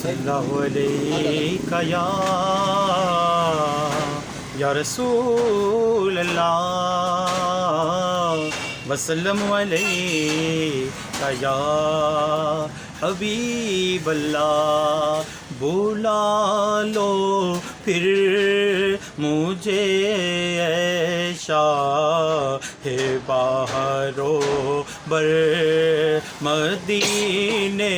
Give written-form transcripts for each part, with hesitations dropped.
اللہ علیہ یا رسول اللہ وسلم علیہ یا حبیب اللہ بلا لو پھر مجھے اے شاہ باہر و بر مدینے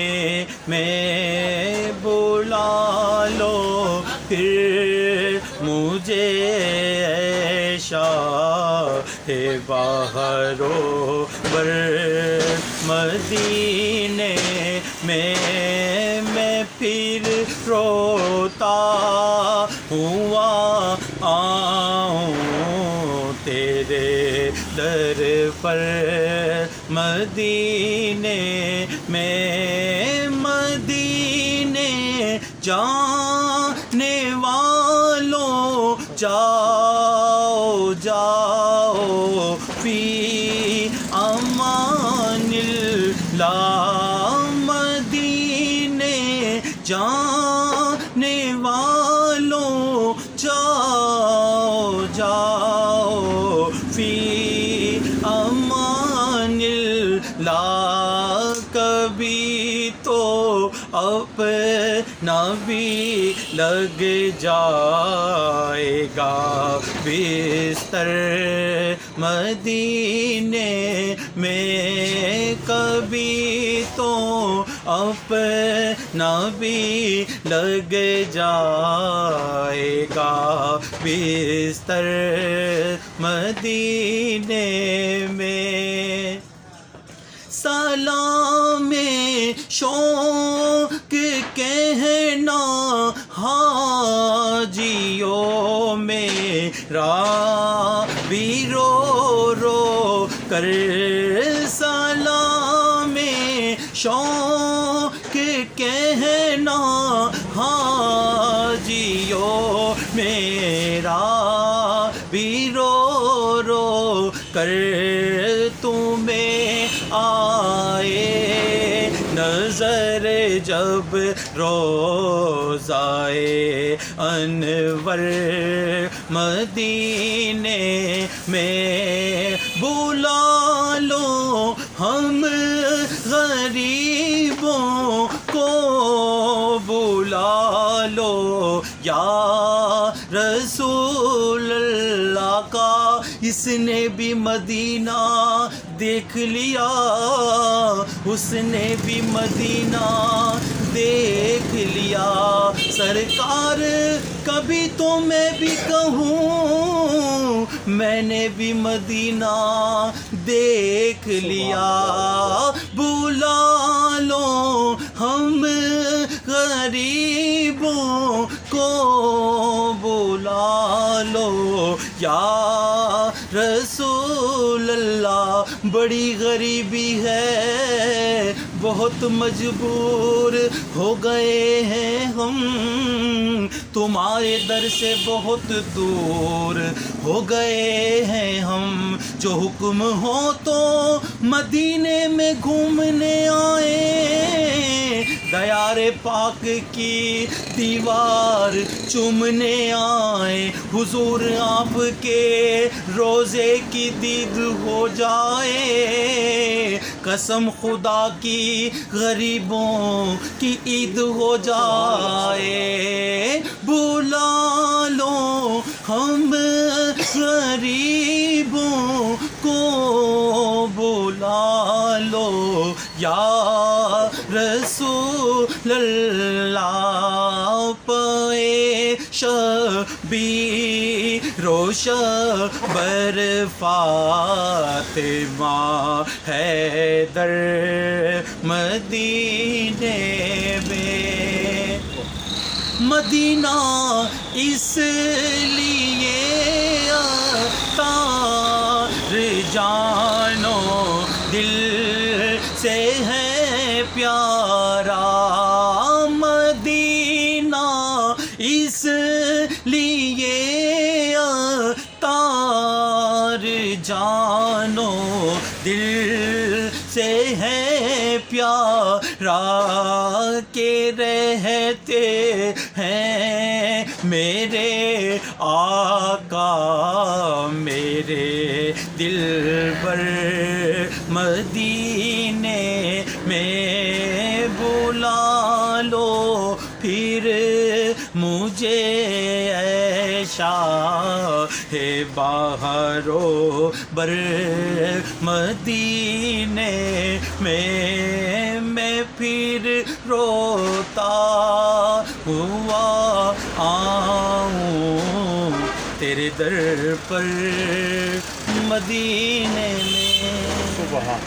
میں بلا لو پھر مجھے اے شاہ باہر و بر مدینے میں پھر روتا ہوا آؤں تیرے در پر مدینے میں مدینے جانے والوں جاؤ جاؤ فی امان اللہ مدینے جانے والوں جاؤ جاؤ فی امان اللہ کبھی تو اپنا بھی لگ جائے گا بستر مدینے میں کبھی تو اپنا بھی لگ جائے گا بستر مدینے میں سلام شوق کہنا حاجیوں میرا بھی رو رو کر سلام شوق کہنا حاجیوں میرا بھی رو رو کر تمہیں آئے نظر جب روضائے انور مدینے میں بلا لو ہم غریبوں کو بلا لو یا رسول اللہ کا اس نے بھی مدینہ دیکھ لیا اس نے بھی مدینہ دیکھ لیا سرکار کبھی تو میں بھی کہوں میں نے بھی مدینہ دیکھ لیا بلا لو ہم غریبوں کو بلا لو یا رسول اللہ بڑی غریبی ہے بہت مجبور ہو گئے ہیں ہم تمہارے در سے بہت دور ہو گئے ہیں ہم جو حکم ہو تو مدینے میں گھومنے آئے دیار پاک کی دیوار چومنے آئے حضور آپ کے روزے کی دید ہو جائے قسم خدا کی غریبوں کی عید ہو جائے بلا لو ہم غریبوں کو بلا لو یا رسول اللہ پے شبی روش بر فاطمہ حیدر مدینے میں مدینہ اس لیے تار جانو دل سے ہے پیارا مدینہ اس لیے تار جانو دل سے ہے پیارا کے رہتے ہیں میرے آقا میرے دلبر مدینے میں بلا لو پھر مجھے اے شاہ بہر و بر مدینے میں پھر روتا ہوا آؤں تیرے در پر مدینے میں. سبحان